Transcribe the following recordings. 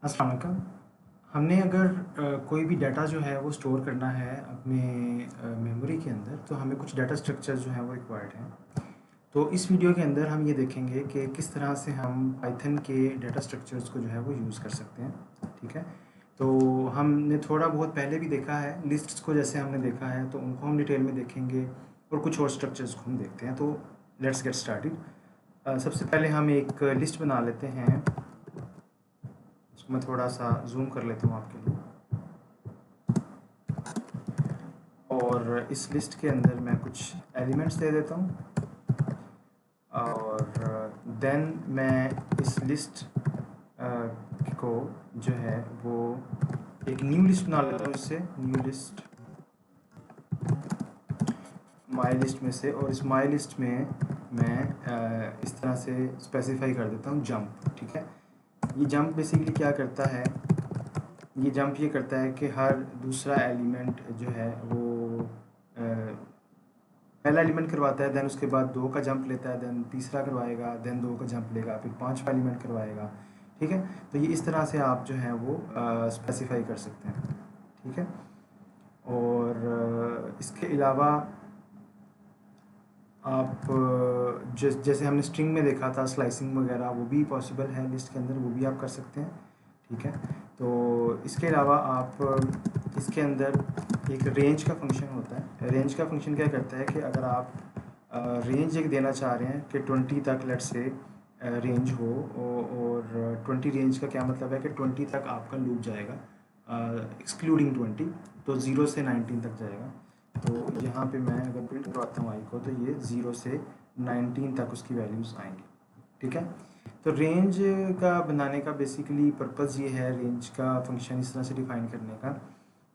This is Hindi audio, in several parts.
अस्सलाम वालेकुम। हमने अगर कोई भी डाटा जो है वो स्टोर करना है अपने मेमोरी के अंदर, तो हमें कुछ डाटा स्ट्रक्चर जो हैं वो रिक्वायर्ड हैं। तो इस वीडियो के अंदर हम ये देखेंगे कि किस तरह से हम पाइथन के डाटा स्ट्रक्चर्स को जो है वो यूज़ कर सकते हैं। ठीक है? तो हमने थोड़ा बहुत पहले भी देखा है, लिस्ट्स को जैसे हमने देखा है, तो उनको हम डिटेल में देखेंगे और कुछ और स्ट्रक्चर्स को हम देखते हैं। तो लेट्स गेट स्टार्टेड। सबसे पहले हम एक लिस्ट बना लेते हैं। इसको मैं थोड़ा सा जूम कर लेता हूँ आपके लिए, और इस लिस्ट के अंदर मैं कुछ एलिमेंट्स दे देता हूँ, और देन मैं इस लिस्ट को जो है वो एक न्यू लिस्ट बना लेता हूँ। इससे न्यू लिस्ट माई लिस्ट में से, और इस माई लिस्ट में मैं इस तरह से स्पेसिफाई कर देता हूँ जंप। ठीक है? ये जंप बेसिकली क्या करता है, ये जंप ये करता है कि हर दूसरा एलिमेंट जो है वो पहला एलिमेंट करवाता है, देन उसके बाद दो का जंप लेता है, देन तीसरा करवाएगा, देन दो का जंप लेगा, फिर पांचवा एलिमेंट करवाएगा। ठीक है? तो ये इस तरह से आप जो है वो स्पेसिफाई कर सकते हैं। ठीक है? और इसके अलावा आप जैसे हमने स्ट्रिंग में देखा था स्लाइसिंग वगैरह, वो भी पॉसिबल है लिस्ट के अंदर, वो भी आप कर सकते हैं। ठीक है? तो इसके अलावा आप इसके अंदर एक रेंज का फंक्शन होता है। रेंज का फंक्शन क्या करता है कि अगर आप रेंज एक देना चाह रहे हैं कि 20 तक लेट से रेंज हो, और 20 रेंज का क्या मतलब है कि 20 तक आपका लूप जाएगा एक्सक्लूडिंग 20, तो 0 से 19 तक जाएगा। तो यहाँ पे मैं अगर प्रिंट करवाता हूँ आई को, तो ये 0 से 19 तक उसकी वैल्यूज़ आएंगी। ठीक है? तो रेंज का बनाने का बेसिकली पर्पज़ ये है, रेंज का फंक्शन इस तरह से डिफाइन करने का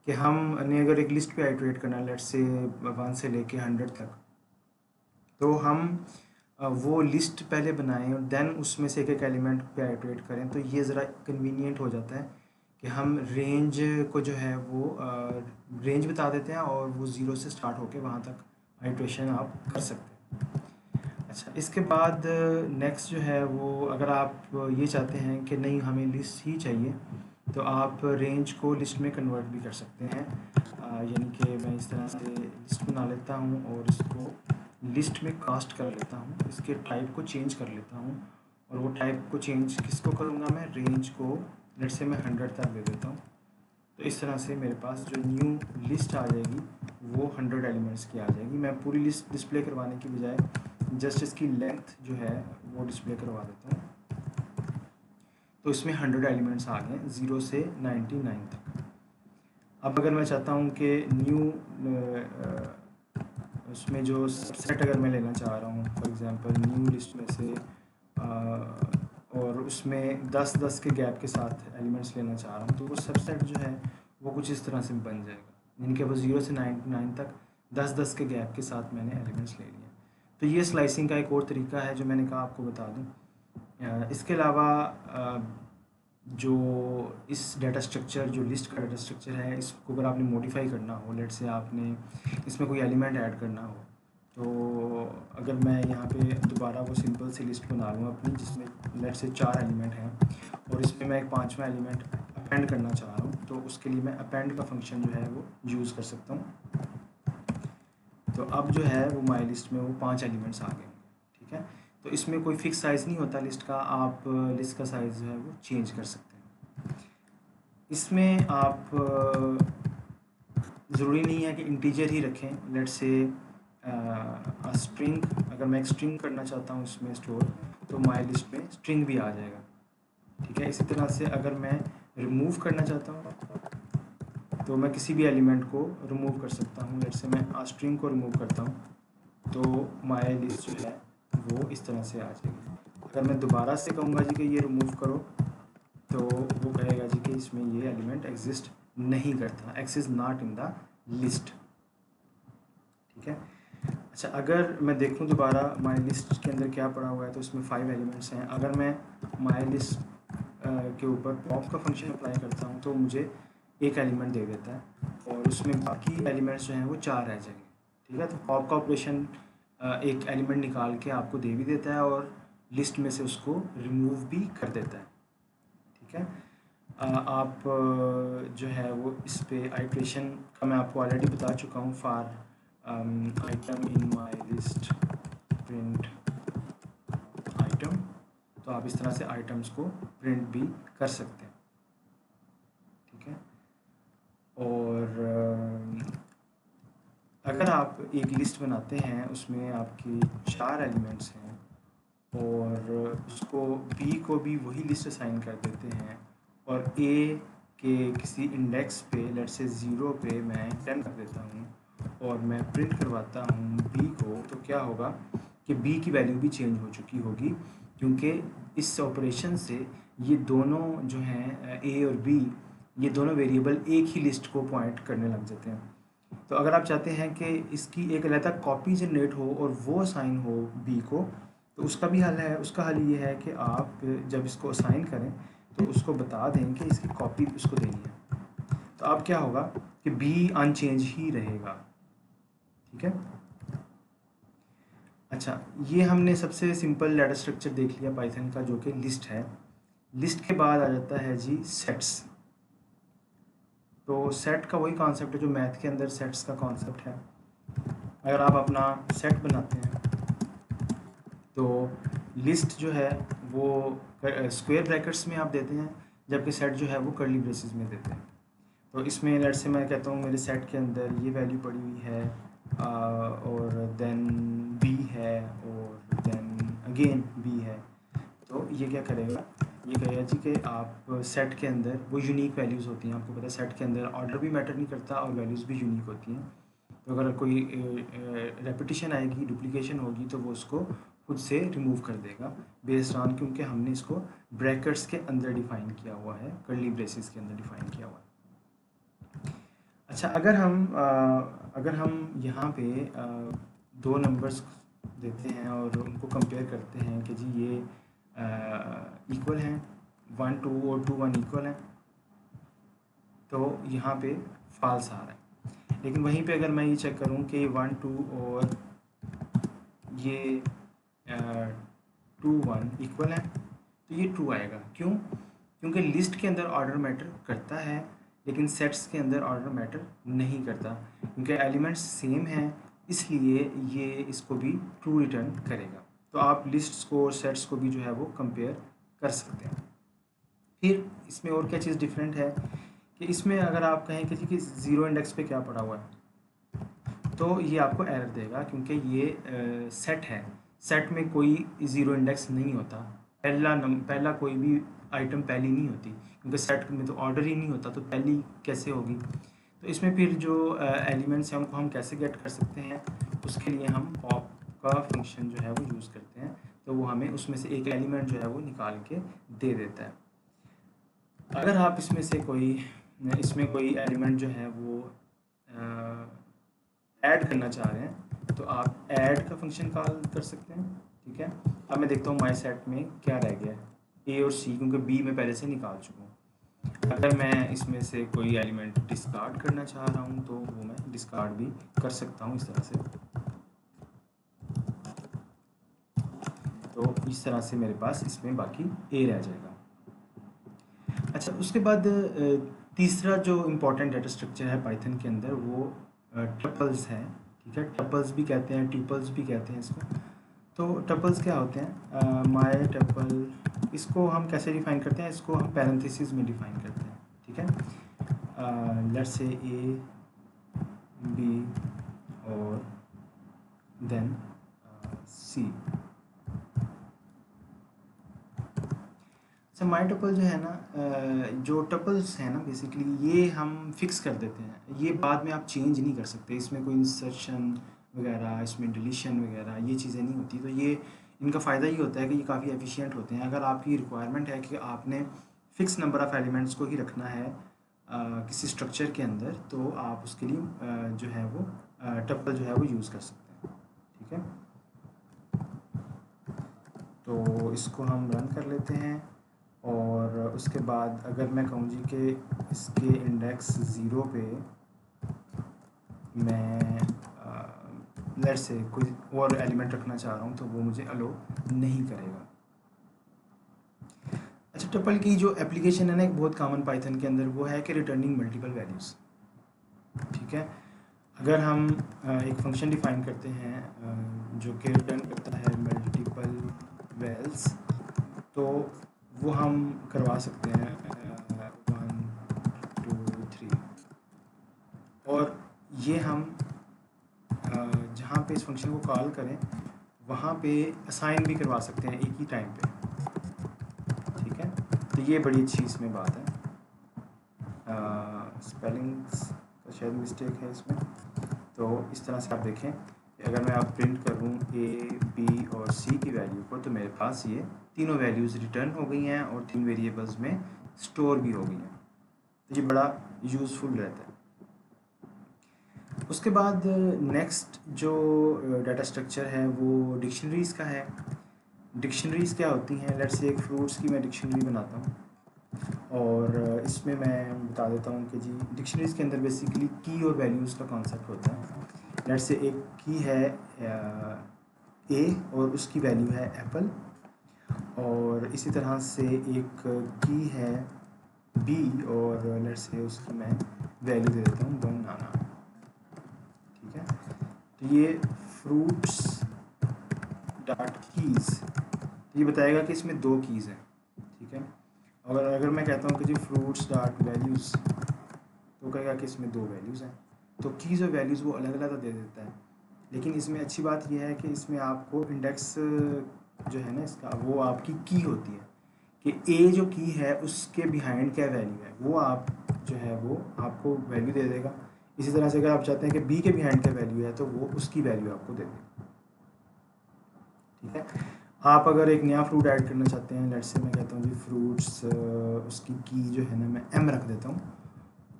कि हमने अगर एक लिस्ट पे आइटरेट करना है, लेट्स से 1 से लेके 100 तक, तो हम वो लिस्ट पहले बनाएं और देन उसमें से एक एक एलिमेंट पे आइटरेट करें, तो ये ज़रा कन्वीनियंट हो जाता है कि हम रेंज को जो है वो रेंज बता देते हैं, और वो 0 से स्टार्ट होके वहाँ तक आइट्रेशन आप कर सकते हैं। अच्छा, इसके बाद नेक्स्ट जो है वो, अगर आप ये चाहते हैं कि नहीं हमें लिस्ट ही चाहिए, तो आप रेंज को लिस्ट में कन्वर्ट भी कर सकते हैं। यानी कि मैं इस तरह से लिस्ट बना लेता हूँ और इसको लिस्ट में कास्ट कर लेता हूँ, इसके टाइप को चेंज कर लेता हूँ, और वो टाइप को चेंज किसको करूँगा, मैं रेंज को लेट से मैं 100 तक दे देता हूँ। तो इस तरह से मेरे पास जो न्यू लिस्ट आ जाएगी वो 100 एलिमेंट्स की आ जाएगी। मैं पूरी लिस्ट डिस्प्ले करवाने की बजाय जस्ट इसकी लेंथ जो है वो डिस्प्ले करवा देता हूँ। तो इसमें 100 एलिमेंट्स आ गए 0 से 99 तक। अब अगर मैं चाहता हूँ कि न्यू उसमें जो सबसेट अगर मैं लेना चाह रहा हूँ, फॉर एग्जांपल न्यू लिस्ट में से और उसमें 10-10 के गैप के साथ एलिमेंट्स लेना चाह रहा हूँ, तो वो सबसेट जो है वो कुछ इस तरह से बन जाएगा, यानी कि वो 0 से 99 तक 10-10 के गैप के साथ मैंने एलिमेंट्स ले लिए। तो ये स्लाइसिंग का एक और तरीका है जो मैंने कहा आपको बता दूँ। इसके अलावा जो इस डाटा स्ट्रक्चर, जो लिस्ट का डाटा स्ट्रक्चर है, इसको अगर आपने मॉडिफाई करना हो, लेट से आपने इसमें कोई एलिमेंट ऐड करना हो, तो अगर मैं यहाँ पे दोबारा वो सिंपल सी लिस्ट बना लूँ अपनी, जिसमें लेट से 4 एलिमेंट हैं, और इसमें मैं एक 5वां एलिमेंट अपेंड करना चाह रहा हूँ, तो उसके लिए मैं अपेंड का फंक्शन जो है वो यूज़ कर सकता हूँ। तो अब जो है वो माई लिस्ट में वो 5 एलिमेंट्स आ गए। ठीक है? तो इसमें कोई फिक्स साइज़ नहीं होता लिस्ट का, आप लिस्ट का साइज़ जो है वो चेंज कर सकते हैं। इसमें आप ज़रूरी नहीं है कि इंटीजर ही रखें। लेट्स से स्ट्रिंग, अगर मैं एक स्ट्रिंग करना चाहता हूँ इसमें स्टोर, तो माई लिस्ट में स्ट्रिंग भी आ जाएगा। ठीक है? इसी तरह से अगर मैं रिमूव करना चाहता हूँ, तो मैं किसी भी एलिमेंट को रिमूव कर सकता हूँ। लेट्स से मैं स्ट्रिंग को रिमूव करता हूँ, तो माई लिस्ट जो है वो इस तरह से आ जाएगी। अगर मैं दोबारा से कहूँगा जी कि ये रिमूव करो, तो वो कहेगा जी कि इसमें ये एलिमेंट एग्जिस्ट नहीं करता, exist not in the list. ठीक है? अच्छा, अगर मैं देखूं दोबारा माई लिस्ट के अंदर क्या पड़ा हुआ है, तो इसमें 5 एलिमेंट्स हैं। अगर मैं माई लिस्ट के ऊपर पॉप का फंक्शन अप्लाई करता हूं, तो मुझे एक एलिमेंट दे देता है, और उसमें बाकी एलिमेंट्स जो हैं वो 4 रह जाएंगे। ठीक है? तो पॉप का ऑपरेशन एक एलिमेंट निकाल के आपको दे भी देता है, और लिस्ट में से उसको रिमूव भी कर देता है। ठीक है? आप जो है वो इस पे आइट्रेशन का मैं आपको ऑलरेडी बता चुका हूँ। For item in my list print item, तो आप इस तरह से आइटम्स को प्रिंट भी कर सकते हैं, ठीक है। और अगर आप एक लिस्ट बनाते हैं, उसमें आपके 4 एलिमेंट्स हैं और उसको बी को भी वही लिस्ट असाइन कर देते हैं और ए के किसी इंडेक्स पे लेट से 0 पे मैं 10 कर देता हूँ और मैं प्रिंट करवाता हूँ बी को, तो क्या होगा कि बी की वैल्यू भी चेंज हो चुकी होगी, क्योंकि इस ऑपरेशन से ये दोनों जो हैं ए और बी, ये दोनों वेरिएबल एक ही लिस्ट को पॉइंट करने लग जाते हैं। तो अगर आप चाहते हैं कि इसकी एक अलग कॉपी जनरेट हो और वो असाइन हो बी को, तो उसका भी हल है। उसका हल ये है कि आप जब इसको असाइन करें तो उसको बता दें कि इसकी कॉपी उसको देनी है, तो अब क्या होगा कि बी अनचेंज ही रहेगा, ठीक है। अच्छा, ये हमने सबसे सिंपल डाटा स्ट्रक्चर देख लिया पाइथन का, जो कि लिस्ट है। लिस्ट के बाद आ जाता है जी सेट्स। तो सेट का वही कॉन्सेप्ट है जो मैथ के अंदर सेट्स का कॉन्सेप्ट है। अगर आप अपना सेट बनाते हैं तो लिस्ट जो है वो स्क्वायर ब्रैकेट्स में आप देते हैं, जबकि सेट जो है वो कर्ली ब्रेसेस में देते हैं। तो इसमें लेट से मैं कहता हूँ मेरे सेट के अंदर ये वैल्यू पड़ी हुई है और देन बी है और देन अगेन बी है, तो ये क्या करेगा, ये कहेगा जी कि आप सेट के अंदर वो यूनिक वैल्यूज़ होती हैं। आपको पता है सेट के अंदर ऑर्डर भी मैटर नहीं करता और वैल्यूज़ भी यूनिक होती हैं। तो अगर कोई रेपिटेशन आएगी, डुप्लीकेशन होगी, तो वो उसको खुद से रिमूव कर देगा बेस्ड ऑन, क्योंकि हमने इसको ब्रैकेट्स के अंदर डिफ़ाइन किया हुआ है, कर्ली ब्रेसेस के अंदर डिफ़ाइन किया हुआ है। अच्छा, अगर हम यहाँ पे दो नंबर्स देते हैं और उनको कंपेयर करते हैं कि जी ये इक्वल हैं, 1 2 और 2 1 इक्वल हैं, तो यहाँ पे फॉल्स आ रहा है। लेकिन वहीं पे अगर मैं ये चेक करूँ कि 1 2 और ये 2 1 इक्वल है, तो ये ट्रू आएगा। क्यों? क्योंकि लिस्ट के अंदर ऑर्डर मैटर करता है, लेकिन सेट्स के अंदर ऑर्डर मैटर नहीं करता, क्योंकि एलिमेंट्स सेम हैं, इसलिए ये इसको भी ट्रू रिटर्न करेगा। तो आप लिस्ट्स को और सेट्स को भी जो है वो कंपेयर कर सकते हैं। फिर इसमें और क्या चीज़ डिफरेंट है कि इसमें अगर आप कहें कि 0 इंडेक्स पे क्या पड़ा हुआ है, तो ये आपको एरर देगा, क्योंकि ये सेट है। सेट में कोई 0 इंडेक्स नहीं होता, पहला कोई भी आइटम पहली नहीं होती, क्योंकि सेट में तो ऑर्डर ही नहीं होता, तो पहली कैसे होगी। तो इसमें फिर जो एलिमेंट्स हैं उनको हम कैसे गेट कर सकते हैं, उसके लिए हम पॉप का फंक्शन जो है वो यूज़ करते हैं। तो वो हमें उसमें से एक एलिमेंट जो है वो निकाल के दे देता है। अगर आप इसमें कोई एलिमेंट जो है वो ऐड करना चाह रहे हैं, तो आप ऐड का फंक्शन कॉल कर सकते हैं, ठीक है। अब मैं देखता हूँ माई सेट में क्या रह गया है, ए और सी, क्योंकि बी में पहले से निकाल चुका हूँ। अगर मैं इसमें से कोई एलिमेंट डिस्कार्ड करना चाह रहा हूँ तो वो मैं डिस्कार्ड भी कर सकता हूँ इस तरह से। तो इस तरह से मेरे पास इसमें बाकी ए रह जाएगा। अच्छा, उसके बाद तीसरा जो इम्पोर्टेंट डाटा स्ट्रक्चर है पाइथन के अंदर वो टपल्स है, ठीक है। टपल्स भी कहते हैं, ट्यूपल्स भी कहते हैं इसको। तो टपल्स क्या होते हैं, माय टपल, इसको हम कैसे डिफ़ाइन करते हैं, इसको हम पैरेंथेसिस में डिफ़ाइन करते हैं, ठीक है। लेट्स से ए बी और देन सी। अच्छा, माई टपल जो है ना, जो टपल्स हैं ना बेसिकली ये हम फिक्स कर देते हैं, ये बाद में आप चेंज नहीं कर सकते। इसमें कोई इंसर्शन वगैरह, इसमें डिलीशन वगैरह ये चीज़ें नहीं होती। तो ये इनका फ़ायदा ये होता है कि ये काफ़ी एफिशिएंट होते हैं। अगर आपकी रिक्वायरमेंट है कि आपने फ़िक्स नंबर ऑफ़ एलिमेंट्स को ही रखना है किसी स्ट्रक्चर के अंदर, तो आप उसके लिए जो है वो टपल जो है वो यूज़ कर सकते हैं, ठीक है। तो इसको हम रन कर लेते हैं और उसके बाद अगर मैं कहूँ जी कि इसके इंडेक्स 0 पे मैं लेट से कोई और एलिमेंट रखना चाह रहा हूँ, तो वो मुझे अलो नहीं करेगा। अच्छा, टपल की जो एप्लीकेशन है ना एक बहुत कॉमन पाइथन के अंदर, वो है कि रिटर्निंग मल्टीपल वैल्यूज़। ठीक है, अगर हम एक फंक्शन डिफाइन करते हैं जो कि रिटर्न करता है मल्टीपल वैल्स, तो वो हम करवा सकते हैं 1 2 3, और ये हम जहाँ पे इस फंक्शन को कॉल करें वहाँ पे असाइन भी करवा सकते हैं एक ही टाइम पे। ठीक है, तो ये बड़ी अच्छी इसमें बात है। स्पेलिंग्स का शायद मिस्टेक है इसमें, तो इस तरह से आप देखें कि अगर मैं आप प्रिंट करूँ ए बी और सी की वैल्यू को, तो मेरे पास ये तीनों वैल्यूज़ रिटर्न हो गई हैं और 3 वेरिएबल्स में स्टोर भी हो गई हैं। तो ये बड़ा यूज़फुल रहता है। उसके बाद नेक्स्ट जो डाटा स्ट्रक्चर है वो डिक्शनरीज़ का है। डिक्शनरीज़ क्या होती हैं? लेट्स से एक फ्रूट्स की मैं डिक्शनरी बनाता हूँ, और इसमें मैं बता देता हूँ कि जी डिक्शनरीज़ के अंदर बेसिकली की और वैल्यूज़ का कॉन्सेप्ट होता है। लेट्स से एक की है ए और उसकी वैल्यू है एप्पल, और इसी तरह से एक की है बी और लेट्स से उसकी मैं वैल्यू दे देता हूँ बनाना। ठीक है, तो ये फ्रूट्स डॉट कीज़, ये बताएगा कि इसमें 2 कीज़ हैं। ठीक है, और अगर मैं कहता हूँ कि जी फ्रूट्स डॉट वैल्यूज़, तो कहेगा कि इसमें 2 वैल्यूज़ हैं। तो कीज़ और वैल्यूज़ वो अलग अलग दे देता है, लेकिन इसमें अच्छी बात यह है कि इसमें आपको इंडेक्स जो है ना इसका, वो आपकी की होती है कि ए जो की है उसके बिहाइंड क्या वैल्यू है, वो आप जो है वो आपको वैल्यू दे देगा। इसी तरह से अगर आप चाहते हैं कि बी के बिहाइंड क्या वैल्यू है, तो वो उसकी वैल्यू आपको दे देगा। ठीक है, आप अगर एक नया फ्रूट ऐड करना चाहते हैं, लेट्स से मैं कहता हूँ जी फ्रूट्स, उसकी की जो है ना मैं एम रख देता हूँ,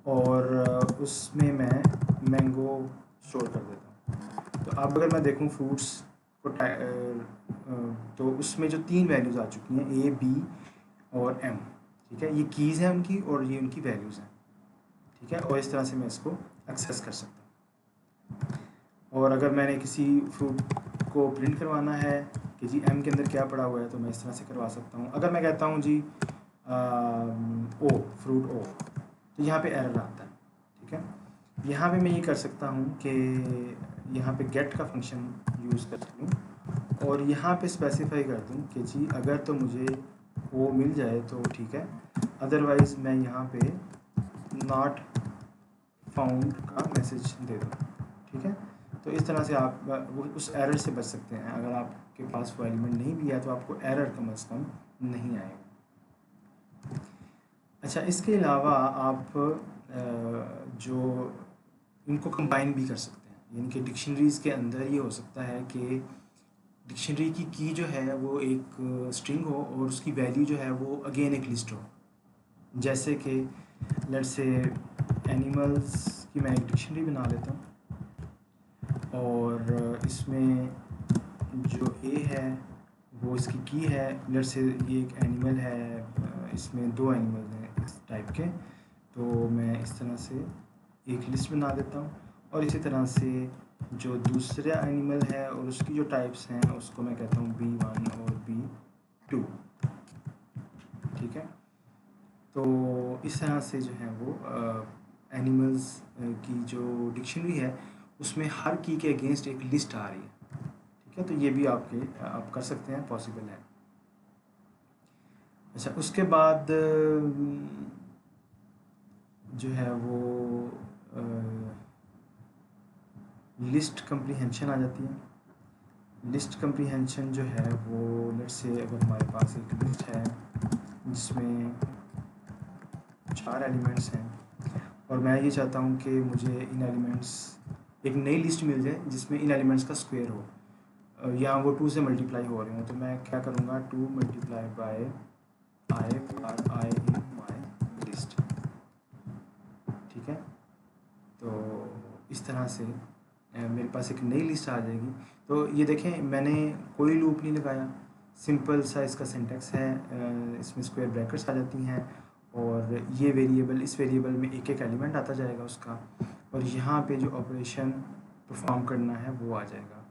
और उसमें मैं मैंगो स्टोर कर देता हूँ। तो अब अगर मैं देखूँ फ्रूट्स को तो उसमें जो 3 वैल्यूज़ आ चुकी हैं, ए बी और एम। ठीक है, ये कीज़ हैं उनकी और ये उनकी वैल्यूज़ हैं। ठीक है, और इस तरह से मैं इसको एक्सेस कर सकता हूँ। और अगर मैंने किसी फ्रूट को प्रिंट करवाना है कि जी एम के अंदर क्या पड़ा हुआ है, तो मैं इस तरह से करवा सकता हूँ। अगर मैं कहता हूँ जी ओ फ्रूट ओ, तो यहाँ पे एरर आता है। ठीक है, यहाँ पे मैं ये कर सकता हूँ कि यहाँ पे गेट का फंक्शन यूज़ कर लूँ और यहाँ पे स्पेसिफाई कर दूँ कि जी अगर तो मुझे वो मिल जाए तो ठीक है, अदरवाइज़ मैं यहाँ पे नॉट फाउंड का मैसेज दे दूँ। ठीक है, तो इस तरह से आप उस एरर से बच सकते हैं। अगर आपके पास वो एलिमेंट नहीं भी है तो आपको एरर कम से कम नहीं आएगा। अच्छा, इसके अलावा आप जो इनको कंबाइन भी कर सकते हैं, यानी कि डिक्शनरीज़ के अंदर ये हो सकता है कि डिक्शनरी की जो है वो एक स्ट्रिंग हो और उसकी वैल्यू जो है वो अगेन एक लिस्ट हो। जैसे कि लेट्स से एनिमल्स की मैं एक डिक्शनरी बना लेता हूँ, और इसमें जो ए है वो इसकी की है। लेट्स से ये एक एनिमल है, इसमें 2 एनिमल हैं इस टाइप के, तो मैं इस तरह से एक लिस्ट बना देता हूँ। और इसी तरह से जो दूसरा एनिमल है और उसकी जो टाइप्स हैं उसको मैं कहता हूँ B1 और B2। ठीक है, तो इस तरह से जो है वो एनिमल्स की जो डिक्शनरी है उसमें हर की के अगेंस्ट एक लिस्ट आ रही है। ठीक है, तो ये भी आप कर सकते हैं, पॉसिबल है। अच्छा, उसके बाद जो है वो लिस्ट कंप्रीहेंशन आ जाती है। लिस्ट कंप्रीहेंशन जो है वो लेट्स से अगर हमारे पास एक लिस्ट है जिसमें 4 एलिमेंट्स हैं और मैं ये चाहता हूँ कि मुझे इन एलिमेंट्स एक नई लिस्ट मिल जाए जिसमें इन एलिमेंट्स का स्क्वायर हो या वो 2 से मल्टीप्लाई हो रहे हो, तो मैं क्या करूँगा 2 multiply by I for I in my list. ठीक है, तो इस तरह से मेरे पास एक नई लिस्ट आ जाएगी। तो ये देखें, मैंने कोई लूप नहीं लगाया, सिंपल सा इसका सिंटेक्स है। इसमें स्क्वायर ब्रैकेट्स आ जाती हैं और ये वेरिएबल, इस वेरिएबल में एक एक एलिमेंट आता जाएगा उसका, और यहाँ पे जो ऑपरेशन परफॉर्म करना है वो आ जाएगा।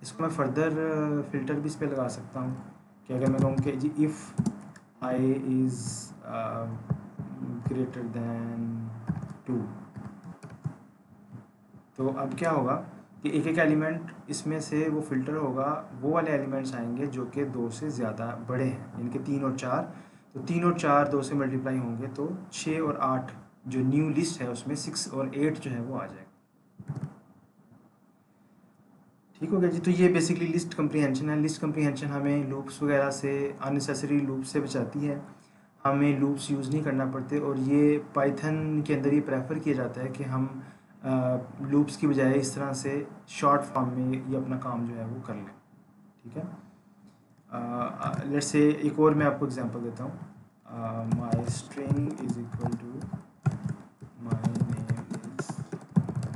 इसको मैं फर्दर फ़िल्टर भी इस पर लगा सकता हूँ कि अगर मैं कहूँ कि जी if i is greater than 2। तो अब क्या होगा कि एक एक एलिमेंट इसमें से वो फ़िल्टर होगा, वो वाले एलिमेंट्स आएंगे जो कि 2 से ज़्यादा बड़े हैं, यानी कि 3 और 4। तो 3 और 4 2 से मल्टीप्लाई होंगे तो 6 और 8 जो न्यू लिस्ट है उसमें 6 और 8 जो है वो आ जाएगा। ठीक हो गया जी। तो ये बेसिकली लिस्ट कम्प्रीहेंशन है। लिस्ट कम्प्रीहेंशन हमें लूप्स वगैरह से, अननेसेसरी लूप से बचाती है, हमें लूप्स यूज़ नहीं करना पड़ते। और ये पाइथन के अंदर ये प्रेफर किया जाता है कि हम लूप्स की बजाय इस तरह से शॉर्ट फॉर्म में ये अपना काम जो है वो कर लें। ठीक है, लेट्स से एक और मैं आपको एग्जांपल देता हूँ। My string is equal to my name is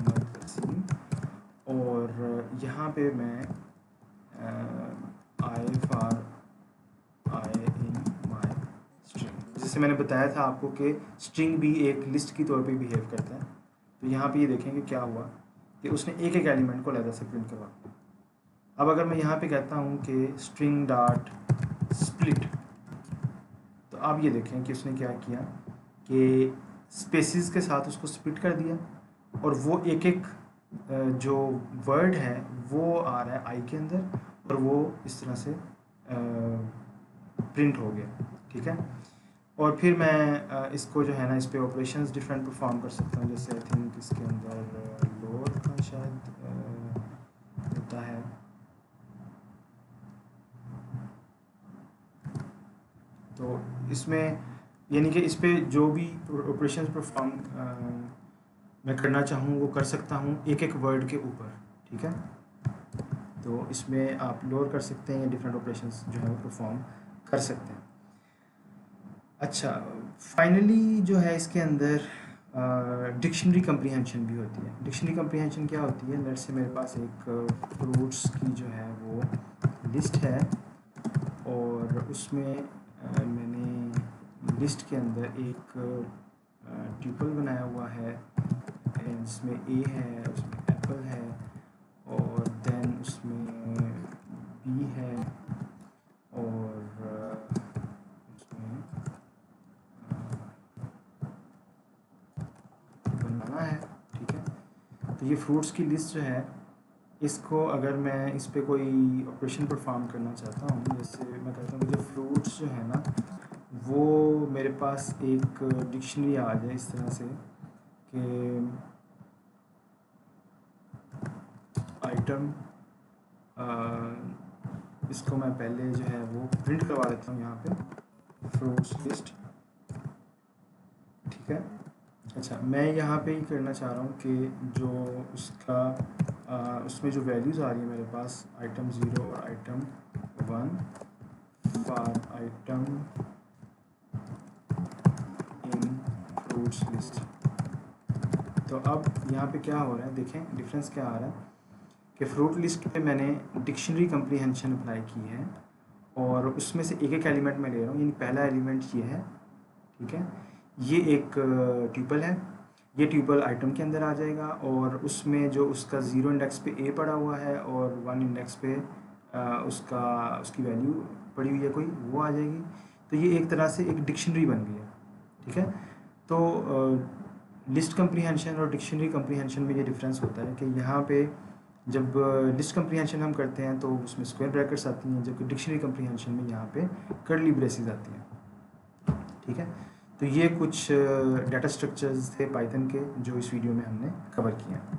Mohammad Wasim, और यहाँ पे मैं I for I in my string, जैसे मैंने बताया था आपको कि स्ट्रिंग भी एक लिस्ट की तौर पे बिहेव करता है। तो यहाँ पे ये देखेंगे क्या हुआ कि उसने एक एक एलिमेंट को अलग से प्रिंट करवा दिया। अब अगर मैं यहाँ पे कहता हूँ कि स्ट्रिंग डॉट स्प्लिट, तो आप ये देखें कि उसने क्या किया कि स्पेसिस के साथ उसको स्प्लिट कर दिया, और वो एक एक जो वर्ड है वो आ रहा है आई के अंदर, और वो इस तरह से प्रिंट हो गया। ठीक है, और फिर मैं इसको जो है ना इस पे ऑपरेशंस डिफरेंट परफॉर्म कर सकता हूँ। जैसे आई थिंक इसके अंदर लोअर का शायद होता है। तो इसमें यानी कि इस पे जो भी ऑपरेशंस परफॉर्म मैं करना चाहूँ वो कर सकता हूँ एक एक वर्ड के ऊपर। ठीक है, तो इसमें आप लोअर कर सकते हैं या डिफरेंट ऑपरेशंस जो है वो परफॉर्म कर सकते हैं। अच्छा, फाइनली जो है इसके अंदर डिक्शनरी कम्प्रीहेंशन भी होती है। डिक्शनरी कम्प्रीहेंशन क्या होती है? लेट्स से मेरे पास एक फ्रूट्स की जो है वो लिस्ट है, और उसमें मैंने लिस्ट के अंदर एक ट्यूपल बनाया हुआ है जिसमें ए है, उसमें एप्पल है, और देन उसमें बी है, और उसमें बनाना है। ठीक है, तो ये फ्रूट्स की लिस्ट जो है, इसको अगर मैं इस पर कोई ऑपरेशन परफॉर्म करना चाहता हूँ, जैसे मैं कहता हूँ कि जो फ्रूट्स जो है ना वो मेरे पास एक डिक्शनरी आ जाए इस तरह से कि आइटम, इसको मैं पहले जो है वो प्रिंट करवा देता हूँ यहाँ पे फ्रूट्स लिस्ट। ठीक है, अच्छा मैं यहाँ पे ही करना चाह रहा हूँ कि जो उसका उसमें जो वैल्यूज़ आ रही है मेरे पास आइटम 0 और item 1 for item in fruits list. तो अब यहाँ पे क्या हो रहा है, देखें डिफरेंस क्या आ रहा है कि फ्रूट लिस्ट पे मैंने डिक्शनरी कम्प्रीहेंशन अप्लाई की है, और उसमें से एक एक एलिमेंट मैं ले रहा हूँ। यानी पहला एलिमेंट ये है। ठीक है, ये एक ट्यूपल है, ये ट्यूपल आइटम के अंदर आ जाएगा, और उसमें जो उसका 0 इंडेक्स पे ए पड़ा हुआ है और 1 इंडेक्स पे उसकी वैल्यू पड़ी हुई है कोई, वो आ जाएगी। तो ये एक तरह से एक डिक्शनरी बन गई है। ठीक है, तो लिस्ट कम्प्रीहेंशन और डिक्शनरी कम्प्रीहेंशन में ये डिफरेंस होता है कि यहाँ पे जब लिस्ट कम्प्रीहेंशन हम करते हैं तो उसमें स्क्वायर ब्रैकेट्स आती हैं, जबकि डिक्शनरी कम्प्रीहेंशन में यहाँ पे कर्ली ब्रेसेस आती हैं। ठीक है, तो ये कुछ डाटा स्ट्रक्चर्स थे पाइथन के जो इस वीडियो में हमने कवर किए हैं।